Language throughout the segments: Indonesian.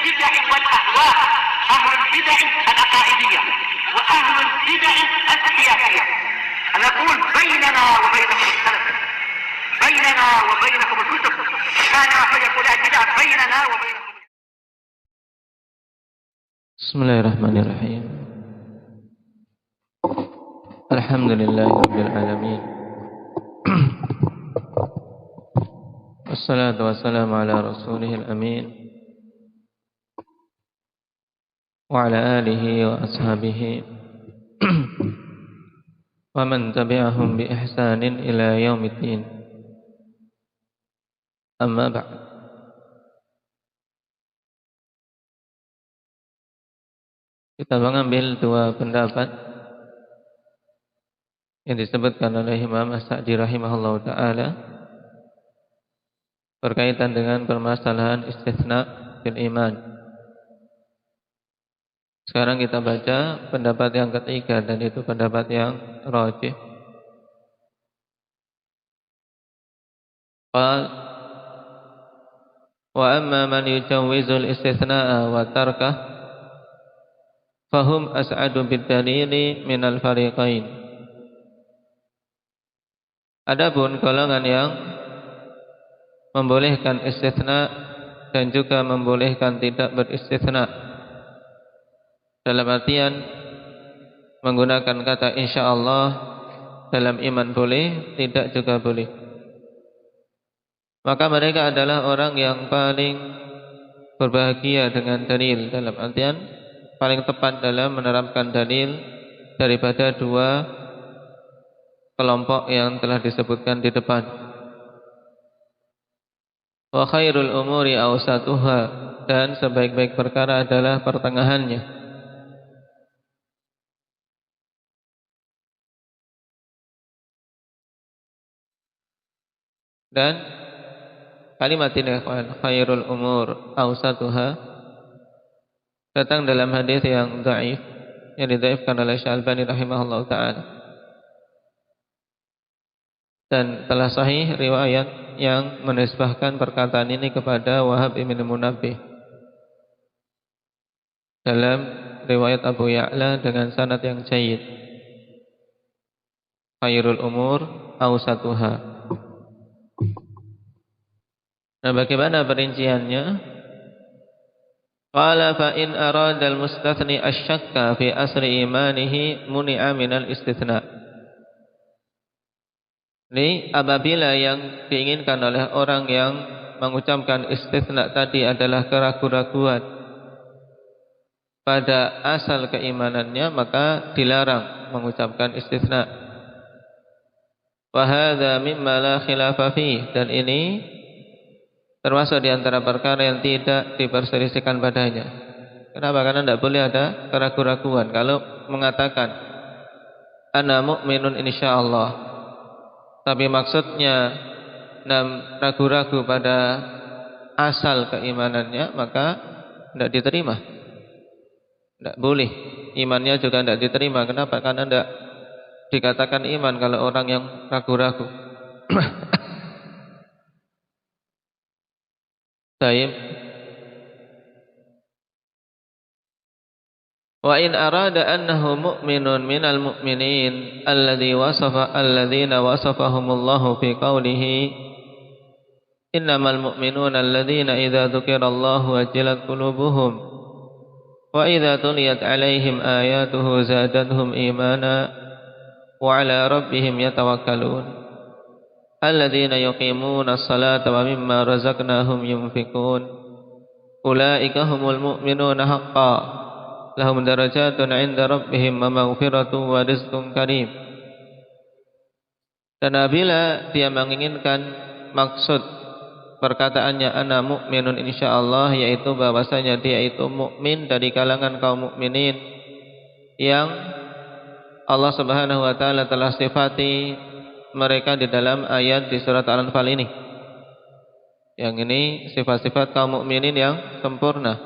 البدع والأهواء، أهل البدع العقائدية وأهل البدع السياسية. نقول بيننا وبينكم السلف، بيننا وبينكم الكتب، كان فيقول البدع بيننا وبينكم. بسم الله الرحمن الرحيم. الحمد لله رب العالمين، والصلاة والسلام على رسوله الأمين وعلى آله وأصحابه ومن تبعهم بإحسان إلى يوم الدين. أما بعد. Kita mengambil dua pendapat yang disebutkan oleh Imam As-Sa'di rahimahullah ta'ala berkaitan dengan permasalahan istitsna fil iman. Sekarang kita baca pendapat yang ketiga, dan itu pendapat yang rajih. Qal wa amma man yujawwizul istitsna'a wa tarkah fahum as'adu bid-dalili minal fariqain. Adapun golongan yang membolehkan istitsna dan juga membolehkan tidak beristitsna, dalam artian menggunakan kata insyaallah dalam iman boleh, tidak juga boleh, maka mereka adalah orang yang paling berbahagia dengan dalil, dalam artian paling tepat dalam menerapkan dalil daripada dua kelompok yang telah disebutkan di depan. Wa khairul umuri awsatuha, dan sebaik-baik perkara adalah pertengahannya. Dan kalimat ini khairul umur awsatuha datang dalam hadis yang dhaif, yang didhaifkan oleh Syalbani rahimahullah ta'ala, dan telah sahih riwayat yang menisbahkan perkataan ini kepada Wahab bin Munabbih dalam riwayat Abu Ya'la dengan sanad yang jayyid. Khairul umur awsatuha. Nah, bagaimana perinciannya? Qala fa in arada al-mustathni asy-syakka fi asri imanihi muni'a minal istitsna. Ini apabila yang diinginkan oleh orang yang mengucapkan istitsna tadi adalah keraguan-raguan pada asal keimanannya, maka dilarang mengucapkan istitsna. Wa hadza mimma la khilafa fihi, dan ini termasuk di antara perkara yang tidak diperselisihkan padanya. Kenapa? Karena tidak boleh ada keraguan-raguan. Kalau mengatakan ana mu'minun insyaallah, tapi maksudnya ragu-ragu pada asal keimanannya, maka tidak diterima. Tidak boleh. Imannya juga tidak diterima. Kenapa? Karena tidak dikatakan iman kalau orang yang ragu-ragu. Baik. Wa in arada annahu mu'minun minal mu'minin alladhina wasafahumullahu fi qawlihi innamal mu'minuna alladhina idza dzukirallahu wajilat qulubuhum wa idza tuliyat 'alaihim ayatuhu zadatuhum imana wa 'ala rabbihim yatawakkalun alladzina yuqimuna as-salata wa mimma razaqnahum yunfiqun ulaika humul mu'minuna haqqan lahum darajatun 'inda rabbihim wa maghfiratun wa rizqun karim. Dan apabila dia menginginkan maksud perkataannya ana mu'minun insyaallah, yaitu bahwasanya dia itu mukmin dari kalangan kaum mukminin yang Allah Subhanahu wa taala telah sifati mereka di dalam ayat di surat Al-Anfal ini. Yang ini sifat-sifat kaum mukminin yang sempurna.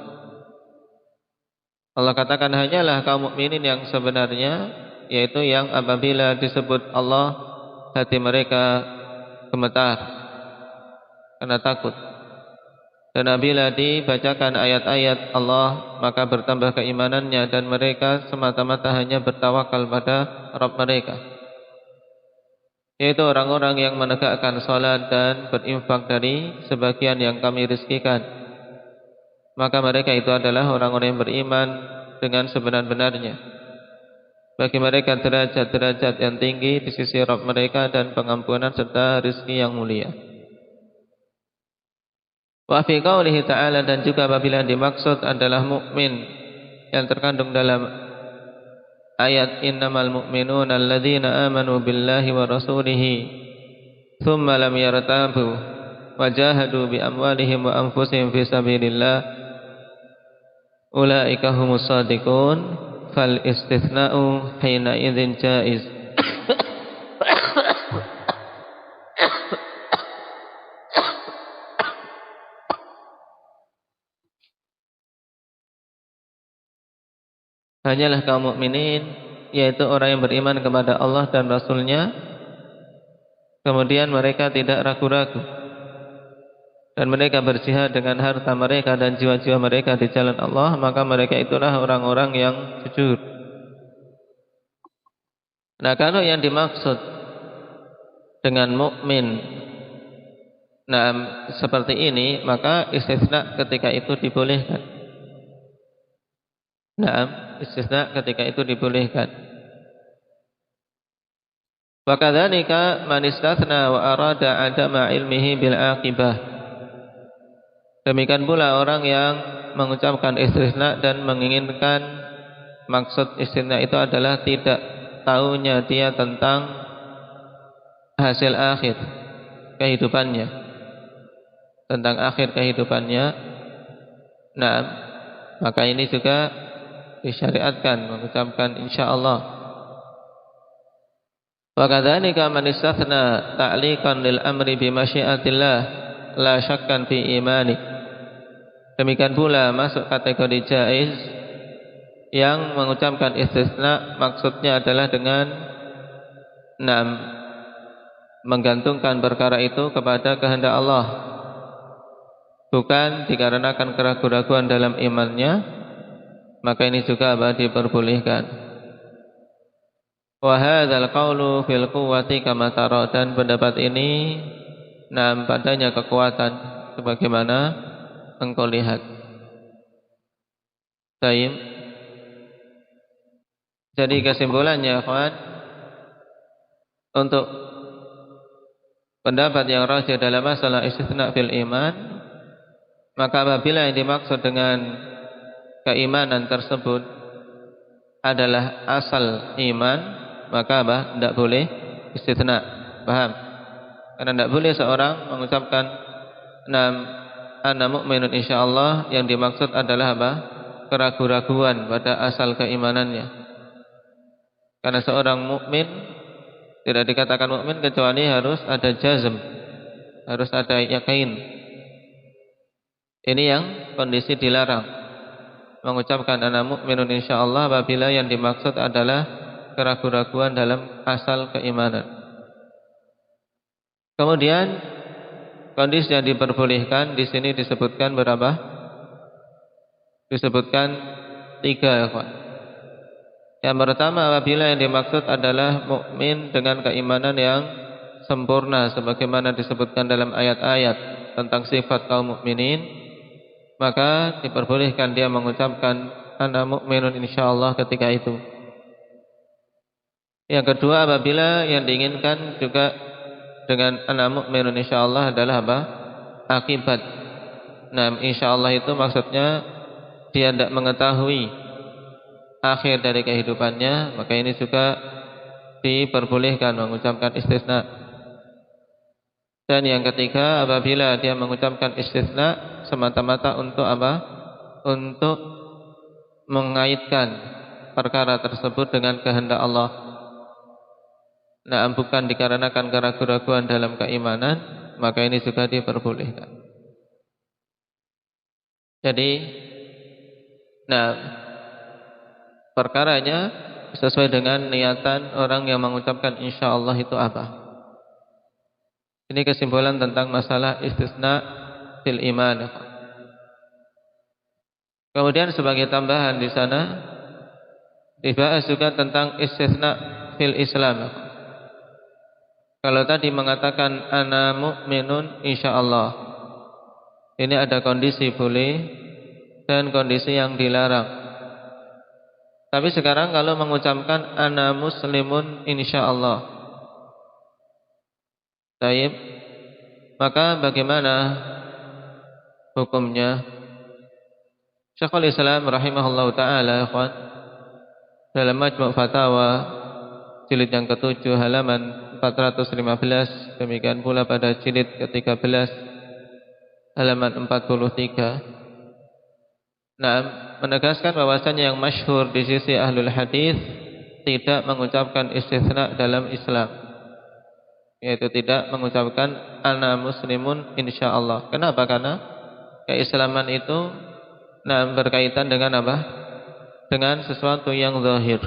Allah katakan hanyalah kaum mukminin yang sebenarnya, yaitu yang apabila disebut Allah hati mereka gemetar karena takut. Dan apabila dibacakan ayat-ayat Allah, maka bertambah keimanannya dan mereka semata-mata hanya bertawakal pada Rabb mereka, yaitu orang-orang yang menegakkan salat dan berinfak dari sebagian yang kami rizkikan. Maka mereka itu adalah orang-orang yang beriman dengan sebenar-benarnya. Bagi mereka derajat-derajat yang tinggi di sisi Rabb mereka dan pengampunan serta rizki yang mulia. Wa fi qaulihi ta'ala, dan juga apabila dimaksud adalah mukmin yang terkandung dalam ayat innamal mu'minuna alladzina amanu billahi wa rasulihi thumma lam yartabu wa jahadu bi amwalihim wa anfusihim fi sabilillah ulaika humus shadiqun fal istithna'u hina idzin jaiz. Hanyalah kaum mukminin, yaitu orang yang beriman kepada Allah dan Rasul-Nya, kemudian mereka tidak ragu-ragu dan mereka berjihad dengan harta mereka dan jiwa-jiwa mereka di jalan Allah, maka mereka itulah orang-orang yang jujur. Nah, kalau yang dimaksud dengan mukmin seperti ini, maka istisna ketika itu dibolehkan. Istisna ketika itu dibolehkan. Wa kadzalika man istathna wa arada adama ilmihi bil aqibah. Demikian pula orang yang mengucapkan istisna dan menginginkan maksud istisna itu adalah tidak tahunya dia tentang hasil akhir kehidupannya, tentang akhir kehidupannya. Nah, maka ini juga disyariatkan mengucapkan insyaallah. Wa kadzalika man istathna ta'liqan lil amri bi masyiatillah la syakkan fi imani. Demikian pula masuk kategori jaiz yang mengucapkan istisna maksudnya adalah dengan menggantungkan perkara itu kepada kehendak Allah, bukan dikarenakan keraguan-raguan dalam imannya, maka ini juga diperbolehkan. Wa hadzal qaulu fil quwwati kama tara, dan pendapat ini padanya kekuatan sebagaimana engkau lihat. Baik. Jadi kesimpulannya, kawan, untuk pendapat yang rajih dalam masalah istisna fil iman, maka apabila yang dimaksud dengan keimanan tersebut adalah asal iman, maka tidak boleh istisna. Paham? Karena tidak boleh seorang mengucapkan ana mu'minun insyaallah yang dimaksud adalah keraguan-raguan pada asal keimanannya. Karena seorang mukmin tidak dikatakan mukmin kecuali harus ada jazm, harus ada yakin. Ini yang kondisi dilarang, mengucapkan ana mu'minun insyaallah apabila yang dimaksud adalah keraguan-raguan dalam asal keimanan. Kemudian kondisi yang diperbolehkan di sini disebutkan berapa? Disebutkan 3, ya kawan. Yang pertama, apabila yang dimaksud adalah mukmin dengan keimanan yang sempurna sebagaimana disebutkan dalam ayat-ayat tentang sifat kaum mukminin, maka diperbolehkan dia mengucapkan ana mu'minun insyaallah ketika itu. Yang kedua, apabila yang diinginkan juga dengan ana mu'minun insyaallah adalah akibat. Insyaallah itu maksudnya dia tidak mengetahui akhir dari kehidupannya, maka ini juga diperbolehkan mengucapkan istisna. Dan yang ketiga, apabila dia mengucapkan istisna semata-mata untuk untuk mengaitkan perkara tersebut dengan kehendak Allah, bukan dikarenakan keraguan-raguan dalam keimanan, maka ini juga diperbolehkan. Jadi perkaranya sesuai dengan niatan orang yang mengucapkan insyaallah itu apa. Ini kesimpulan tentang masalah istisna fil iman. Kemudian sebagai tambahan di sana dibahas juga tentang istisna fil Islam. Kalau tadi mengatakan ana mu'minun insyaallah, ini ada kondisi boleh dan kondisi yang dilarang. Tapi sekarang kalau mengucapkan ana muslimun insyaallah, baik, maka bagaimana hukumnya? Syekhul Islam rahimahullah ta'ala dalam Majmu' Fatawa jilid yang ke-7 halaman 415, demikian pula pada jilid ke-13 halaman 43, menegaskan bahwasanya yang masyhur di sisi ahlul hadis tidak mengucapkan istisna dalam Islam, yaitu tidak mengucapkan ana muslimun insyaallah. Kenapa? Karena keislaman itu berkaitan dengan apa? Dengan sesuatu yang zahir.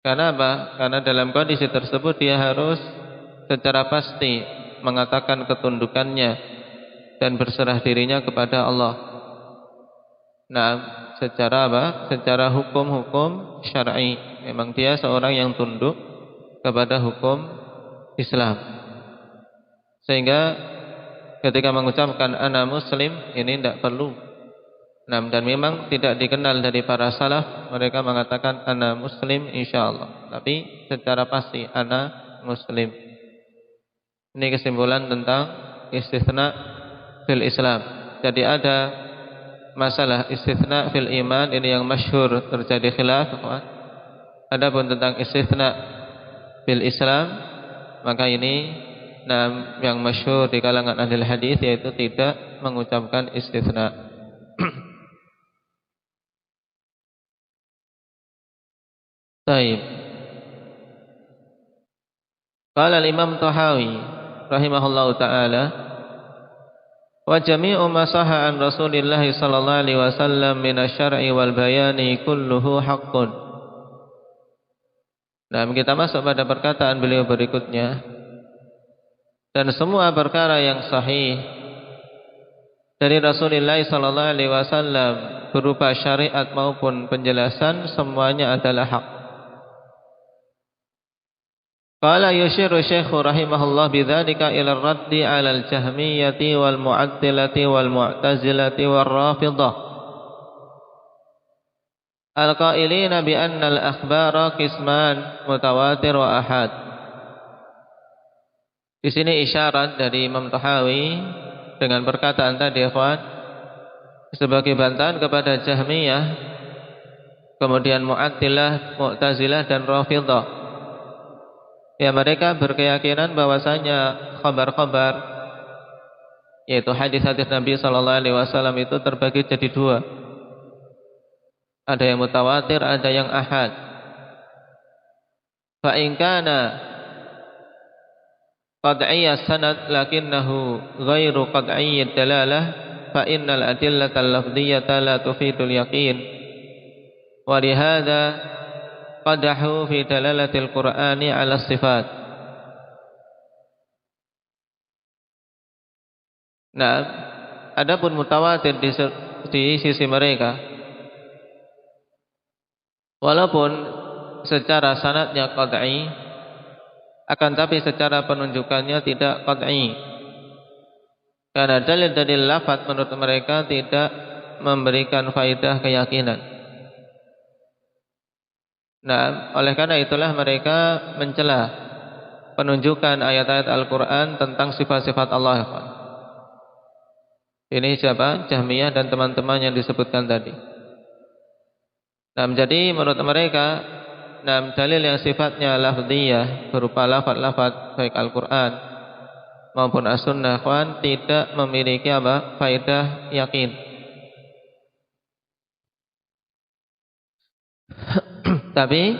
Karena apa? Karena dalam kondisi tersebut dia harus secara pasti mengatakan ketundukannya dan berserah dirinya kepada Allah. Secara apa? Secara hukum-hukum syar'i, memang dia seorang yang tunduk kepada hukum Islam. Sehingga ketika mengucapkan ana muslim ini tidak perlu. Dan memang tidak dikenal dari para salaf mereka mengatakan ana muslim insyaallah, tapi secara pasti ana muslim. Ini kesimpulan tentang istisna fil Islam. Jadi ada masalah istisna fil iman, ini yang masyhur terjadi khilaf. Adapun tentang istisna fil Islam, maka ini yang masyhur di kalangan ahli hadis yaitu tidak mengucapkan istisna. Baik. Qala al-Imam Tahawi rahimahullahu taala, wa jami'u ma sahha an Rasulillah sallallahu alaihi wasallam min asy-syar'i wal bayani kulluhu haqqun. Kita masuk pada perkataan beliau berikutnya. Dan semua perkara yang sahih dari Rasulullah sallallahu alaihi wasallam berupa syariat maupun penjelasan semuanya adalah hak. Qala yushiru Syekh rahimahullah bidzalika ila ar-raddi 'ala al-Jahmiyyati wal Mu'attilati wal Mu'tazilati war Rafidhah al-qailina bi anna al-akhbara qisman mutawatir wa ahad. Di sini isyarat dari Imam Tahawi dengan perkataan tadi, ikhwan, sebagai bantahan kepada Jahmiyah, kemudian Mu'attilah, Mu'tazilah dan Rafidhah. Ya, mereka berkeyakinan bahwasanya khabar-khabar, yaitu hadis-hadis Nabi sallallahu alaihi wasallam itu terbagi jadi dua. Ada yang mutawatir, ada yang ahad. Fa in kana qad'iyyas sanad lakinnahu ghairu qad'iyyid dalalah fa innal adillata al-lafdhiyyata la tufidul yaqin wa lihadza qadahu fi dalalatil qur'ani 'ala sifat. Adapun mutawatir di sisi mereka, walaupun secara sanadnya qad'i, akan tapi secara penunjukannya tidak qad'i. Karena dalil-dalil lafaz menurut mereka tidak memberikan faidah keyakinan. Oleh karena itulah mereka mencela penunjukan ayat-ayat Al-Quran tentang sifat-sifat Allah. Ini siapa? Jahmiyah dan teman-teman yang disebutkan tadi. Jadi menurut mereka, dalil yang sifatnya lafdhiyah berupa lafaz-lafaz baik Al-Quran maupun As-Sunnah tidak memiliki faedah yakin. Tapi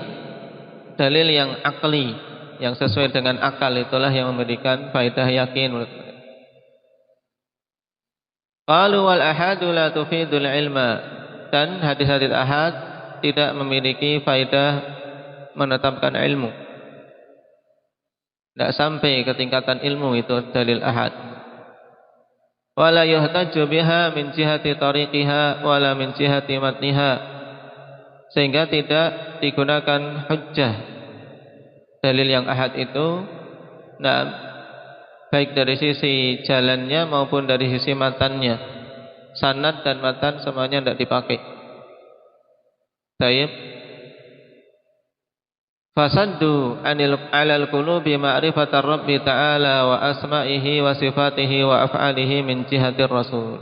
dalil yang akli, yang sesuai dengan akal, itulah yang memberikan faedah yakin menurut mereka. Qalu wal ahadu la tufidul ilma, dan hadis-hadis ahad tidak memiliki faedah menetapkan ilmu. Tidak sampai ke tingkatan ilmu itu dalil ahad. Wala yuhtaju biha min jihati tariqiha wala min jihati matniha, sehingga tidak digunakan hujjah dalil yang ahad itu, nah, baik dari sisi jalannya maupun dari sisi matannya. Sanad dan matan semuanya tidak dipakai. Baik. Fasaddu alal qulubi ma'rifatar Rabbi ta'ala wa asma'ihi wa sifatihi wa af'alihi min jihatir Rasul.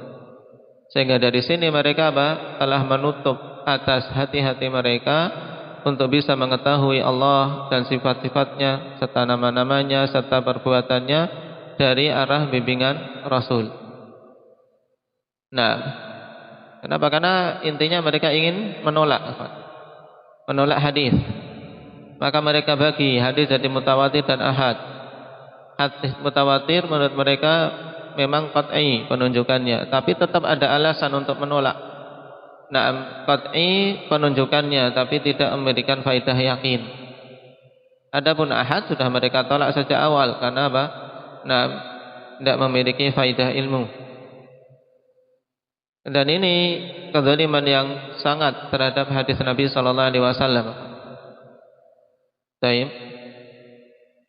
Sehingga dari sini mereka telah menutup atas hati-hati mereka untuk bisa mengetahui Allah dan sifat-sifatnya serta nama-namanya serta perbuatannya dari arah bimbingan Rasul. Nah, kenapa? Karena intinya mereka ingin menolak hadis. Maka mereka bagi hadis jadi mutawatir dan ahad. Hadis mutawatir menurut mereka memang qat'i penunjukannya, tapi tetap ada alasan untuk menolak. Nah, qat'i penunjukannya tapi tidak memberikan faidah yakin. Adapun ahad sudah mereka tolak sejak awal karena apa? Nah, tidak memiliki faidah ilmu. Dan ini kezaliman yang sangat terhadap hadis Nabi sallallahu alaihi wasallam. Baik.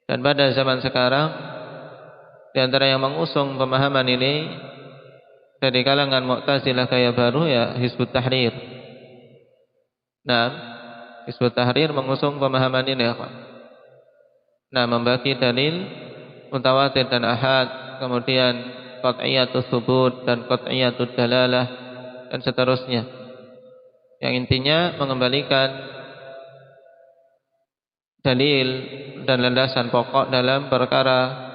Dan pada zaman sekarang di antara yang mengusung pemahaman ini dari kalangan Mu'tazilah gaya baru ya Hizbut Tahrir. Nah, Hizbut Tahrir mengusung pemahaman ini ya, Pak. Nah, membagi dalil mutawatir dan ahad, kemudian qat'iyatus tsubut dan qat'iyatud dalalah dan seterusnya. Yang intinya mengembalikan dalil dan landasan pokok dalam perkara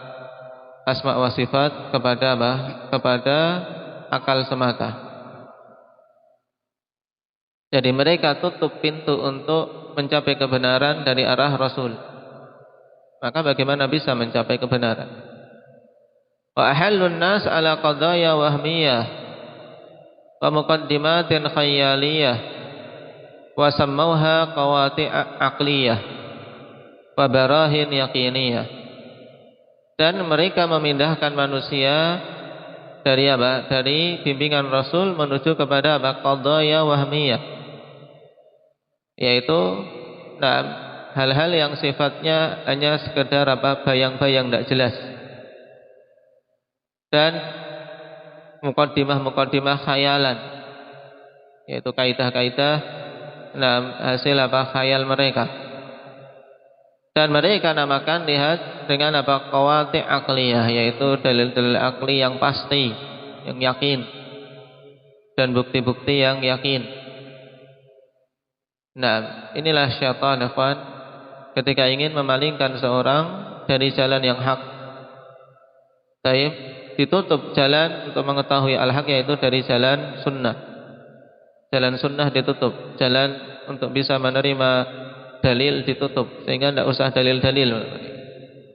asma wa sifat kepada apa? Kepada akal semata. Jadi mereka tutup pintu untuk mencapai kebenaran dari arah Rasul. Maka bagaimana bisa mencapai kebenaran? Wa ahallun nas ala qadaya wahmiyah wa muqaddimatin khayaliyah wa sammauha qawati' aqliyah wa barahin yaqiniyah. Dan mereka memindahkan manusia dari apa? Dari bimbingan Rasul menuju kepada apa? Qadaya wahmiyah, yaitu hal-hal yang sifatnya hanya sekedar apa? Bayang-bayang tidak jelas. Dan muqaddimah khayalan, yaitu kaidah-kaidah hasil apa? Khayal mereka. Dan mereka namakan lihat dengan apa? Qawati' aqliyah, yaitu dalil-dalil akli yang pasti, yang yakin, dan bukti-bukti yang yakin. Nah, inilah syaitan, ikhwan, ketika ingin memalingkan seorang dari jalan yang hak. Baik, ditutup jalan untuk mengetahui al-haq, yaitu dari jalan sunnah. Jalan sunnah ditutup, jalan untuk bisa menerima dalil ditutup, sehingga tidak usah dalil-dalil.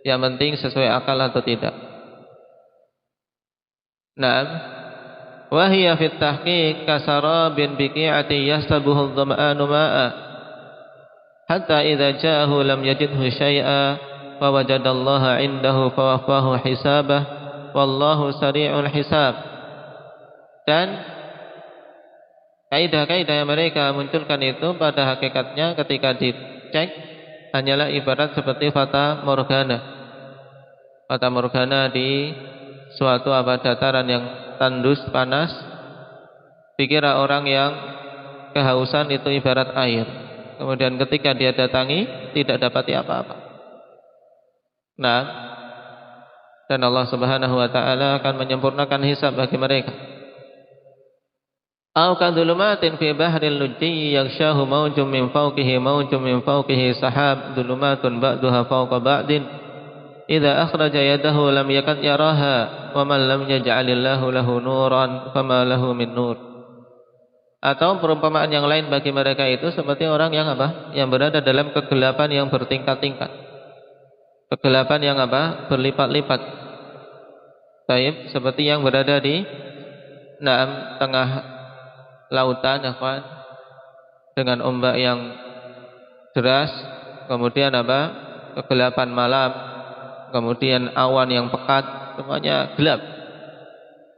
Yang penting sesuai akal atau tidak. Naam, wa hiya fit tahqiq kasarabin biqi'ati yastabuhu adh-dhama'anu ma'a hatta idza ja'ahu lam yajidhu syai'a wa wajadallaha 'indahu fawaffahu hisabah wallahu sari'ul hisab. Dan kaidah-kaidah yang mereka munculkan itu pada hakikatnya ketika dicek hanyalah ibarat seperti fata morgana. Fata morgana di suatu dataran yang tandus panas, dikira orang yang kehausan itu ibarat air. Kemudian ketika dia datangi tidak dapati apa-apa. Nah, dan Allah Subhanahu wa taala akan menyempurnakan hisab bagi mereka. Aw kadulumatin fi bahril lujji yaghshahu mawjun min fawqihi sahab dulumatun ba'duha fawqa ba'din idza akhraja yadahu lam yakad yaraha wa man lam yaj'alillahu lahu nuran fama lahu min nur. Atau perumpamaan yang lain bagi mereka itu seperti orang yang apa? Yang berada dalam kegelapan yang bertingkat-tingkat. Kegelapan yang apa? Berlipat-lipat. Baik, seperti yang berada di tengah lautan, dengan ombak yang deras, kemudian apa? Kegelapan malam, kemudian awan yang pekat, semuanya gelap.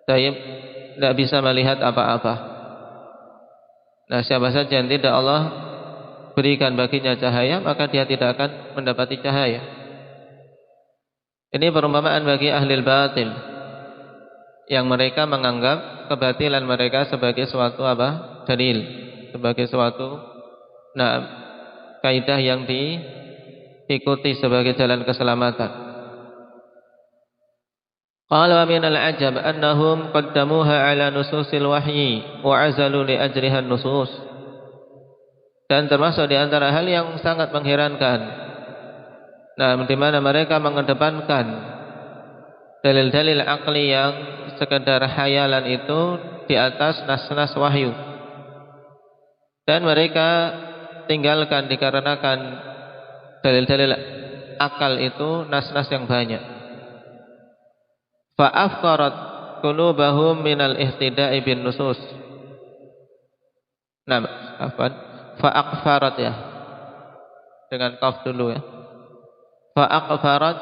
Tidak bisa melihat apa-apa. Nah, siapa saja yang tidak Allah berikan baginya cahaya, maka dia tidak akan mendapati cahaya. Ini perumpamaan bagi ahli batil, yang mereka menganggap kebatilan mereka sebagai suatu dalil, sebagai suatu kaidah yang diikuti sebagai jalan keselamatan. Qala wa min al-ajab annahum qaddamuha ala nususil wahyi wa azalu li ajriha nusus. Dan termasuk di antara hal yang sangat mengherankan, di mana mereka mengedepankan dalil-dalil akli yang sekedar khayalan itu di atas nas-nas wahyu. Dan mereka tinggalkan dikarenakan dalil-dalil akal itu nas-nas yang banyak. Fa'afqarat qulubahum minal ihtida'i bin nusus. Fa'aqfarat ya. Dengan qaf dulu ya. Fa'aqfarat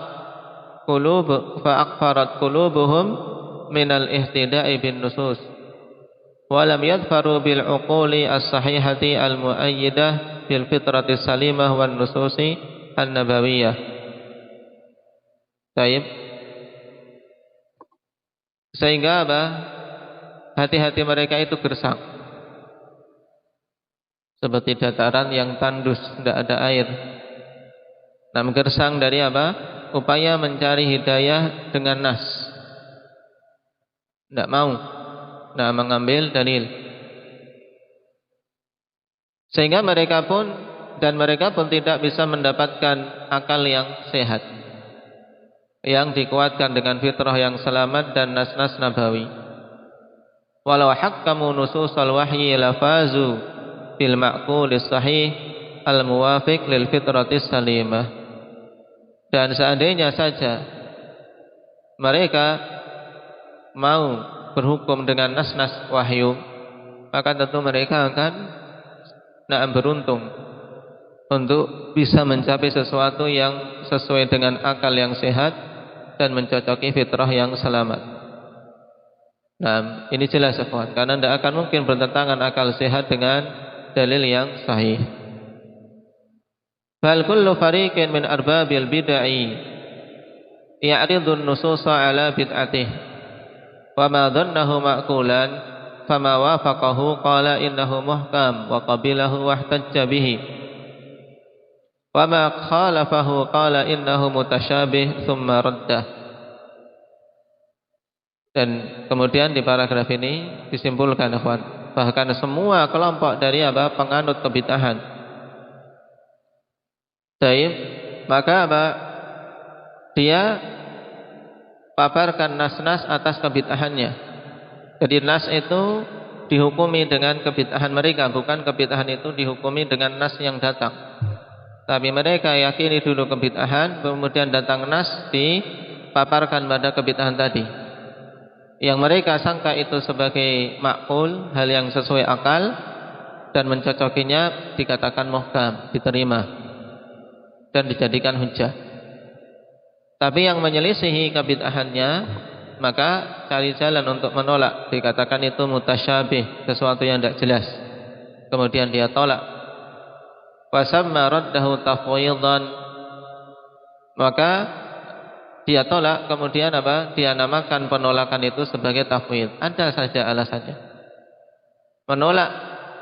qulubuhum minal ihtida'i bin nusus. Wa lam yadfaru bil uquli as-sahihati al-muayyidah bil fitrati salimah wan nususi an-nabawiyah. Baik. Sehingga hati-hati mereka itu gersang, seperti dataran yang tandus, tidak ada air. Gersang dari upaya mencari hidayah dengan nas, tidak mau mengambil dalil. Sehingga mereka pun tidak bisa mendapatkan akal yang sehat, yang dikuatkan dengan fitrah yang selamat dan nas-nas nabawi. Walau hakkamu nususal wahyi lafazu bil ma'qulis sahih al muwafiq lil fitratis salimah. Dan seandainya saja mereka mau berhukum dengan nas-nas wahyu, maka tentu mereka akan beruntung untuk bisa mencapai sesuatu yang sesuai dengan akal yang sehat dan mencocoki fitrah yang selamat. Ini jelas ikhwan, karena tidak akan mungkin bertentangan akal sehat dengan dalil yang sahih. Bal kullu fariqin min arbabil bid'ah ya'ridu an-nususa ala bid'atih wa ma dhannahu ma'qulan fama wafaqahu qala innahu muhkam wa qabilahu wahtajja bihi wa ma khalafahu qala innahu mutasyabih thumma raddah. Dan kemudian di paragraf ini disimpulkan ikhwan, bahkan semua kelompok dari penganut kebid'ahan, maka dia paparkan nas-nas atas kebid'ahannya. Jadi nas itu dihukumi dengan kebid'ahan mereka, bukan kebid'ahan itu dihukumi dengan nas yang datang. Tapi mereka yakini dulu kebid'ahan, kemudian datang nas dipaparkan pada kebid'ahan tadi, yang mereka sangka itu sebagai ma'qul, hal yang sesuai akal, dan mencocokinya dikatakan muhkam, diterima dan dijadikan hujjah. Tapi yang menyelisihi kebid'ahannya, maka cari jalan untuk menolak, dikatakan itu mutasyabih, sesuatu yang tidak jelas, kemudian dia tolak. Wasamma raddahu tafwidan, maka dia tolak, kemudian dia namakan penolakan itu sebagai tafwid. Ada saja alasannya. Menolak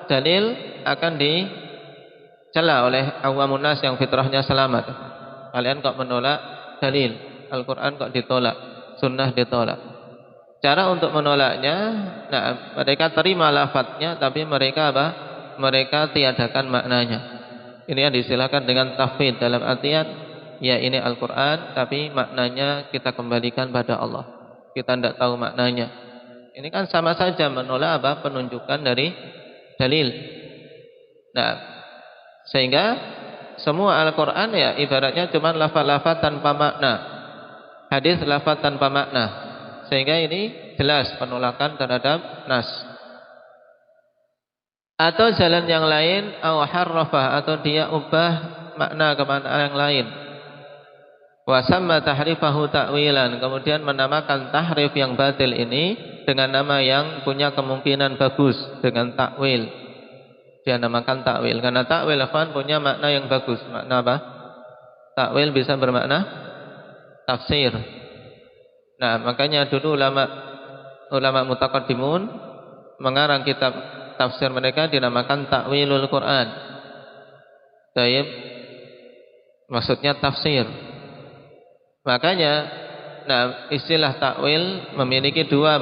dalil akan dicela oleh awamun nas yang fitrahnya selamat. Kalian kok menolak dalil, Al-Quran kok ditolak, sunnah ditolak. Cara untuk menolaknya, mereka terima lafadznya, tapi mereka mereka tiadakan maknanya. Ini yang disilakan dengan tafwid, dalam artian ya ini Al-Quran, tapi maknanya kita kembalikan pada Allah. Kita tidak tahu maknanya. Ini kan sama saja menolak penunjukan dari dalil. Sehingga semua Al-Quran ya ibaratnya cuma lafaz-lafaz tanpa makna, hadis lafaz tanpa makna. Sehingga ini jelas penolakan terhadap nas. Atau jalan yang lain, au harrafah, atau dia ubah makna ke makna yang lain. Wa samma tahrifahu ta'wilan, kemudian menamakan tahrif yang batil ini dengan nama yang punya kemungkinan bagus, dengan takwil. Dia namakan takwil karena takwil ikhwan punya makna yang bagus. Makna apa? Takwil bisa bermakna tafsir. Nah, makanya dulu ulama mutaqaddimun mengarang kitab tafsir mereka dinamakan takwilul Quran. Baik. Maksudnya tafsir. Makanya istilah takwil memiliki dua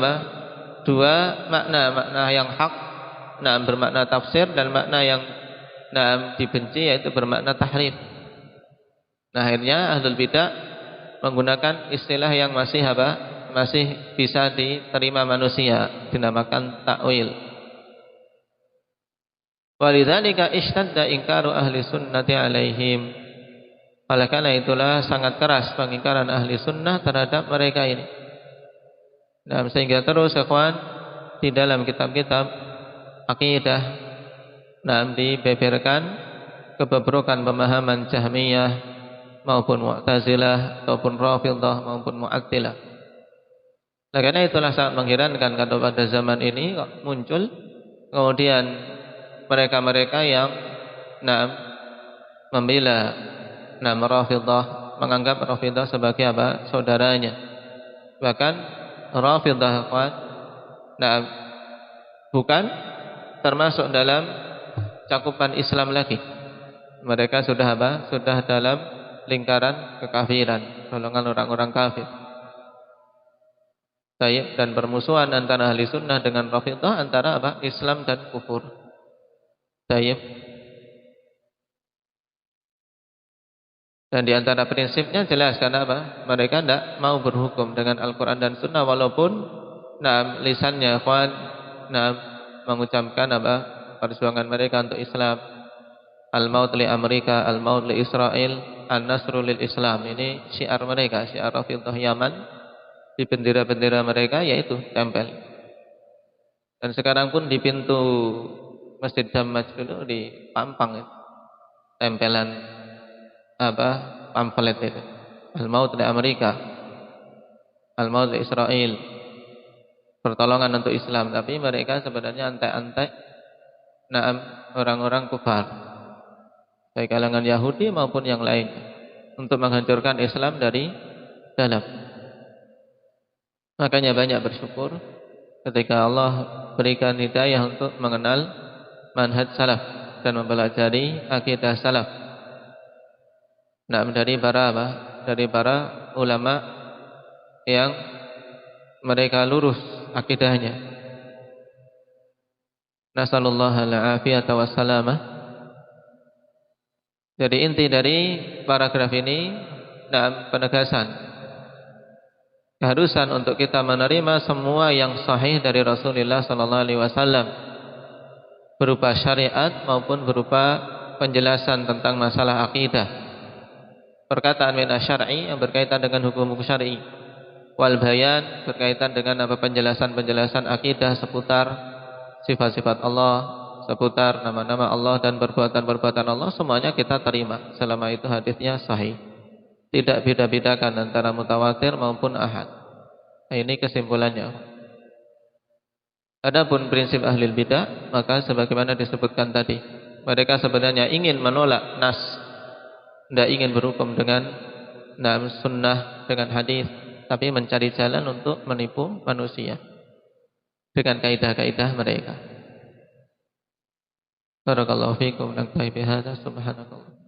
makna, makna yang hak bermakna tafsir dan makna yang dibenci yaitu bermakna tahrif. Nah, akhirnya ahlul bidah menggunakan istilah yang masih bisa diterima manusia, dinamakan takwil. Walidzalika ishtadda inkaru ahli sunnati alaihim. Oleh karena itulah sangat keras pengingkaran ahli sunnah terhadap mereka ini. Dan sehingga terus ikhwan di dalam kitab-kitab akidah dibeberkan kebebrokan pemahaman Jahmiyah maupun Mu'tazilah ataupun Rafidhah maupun Mu'attilah. Nah, karena itulah sangat mengherankan kalau pada zaman ini muncul kemudian mereka-mereka yang membela Rafidhah, menganggap Rafidhah sebagai apa? Saudaranya. Bahkan Rafidhah bukan termasuk dalam cakupan Islam lagi. Mereka sudah Sudah dalam lingkaran kekafiran, golongan orang-orang kafir. Dan permusuhan antara ahli sunnah dengan Rafidhah antara Islam dan kufur. Dan di antara prinsipnya jelas karena mereka tidak mau berhukum dengan Al-Quran dan Sunnah walaupun lisannya mengucapkan perjuangan mereka untuk Islam. Al-maut li Amerika, al-maut li Israel, an-nasru lil Islam. Ini syiar mereka, syiar Rafidhah Yaman. Di bendera-bendera mereka yaitu tempel. Dan sekarang pun di pintu Masjid Dammaj dulu dipampang tempelan pamflet itu. Al-maut li Amerika, al-maut li Israel. Pertolongan untuk Islam, tapi mereka sebenarnya antek-antek orang-orang kufar, baik kalangan Yahudi maupun yang lain, untuk menghancurkan Islam dari dalam. Makanya banyak bersyukur ketika Allah berikan hidayah untuk mengenal manhaj salaf dan mempelajari akidah salaf. Dari para ulama yang mereka lurus akidahnya. Nasallallahu al-afiyata wassalamah. Jadi inti dari paragraf ini penegasan keharusan untuk kita menerima semua yang sahih dari Rasulullah sallallahu alaihi wasallam berupa syariat maupun berupa penjelasan tentang masalah akidah. Perkataan min asy-syar'i yang berkaitan dengan hukum-hukum syar'i, wal bayan berkaitan dengan penjelasan-penjelasan akidah seputar sifat-sifat Allah, seputar nama-nama Allah dan perbuatan-perbuatan Allah, semuanya kita terima selama itu hadisnya sahih. Tidak beda-bedakan antara mutawatir maupun ahad. Nah, ini kesimpulannya. Adapun prinsip ahli bidah, maka sebagaimana disebutkan tadi, mereka sebenarnya ingin menolak nas, tidak ingin berhukum dengan sunnah, dengan hadis, tapi mencari jalan untuk menipu manusia dengan kaidah-kaidah mereka. Barakallahu fiikum. Naktafi bihadza, subhanakallah.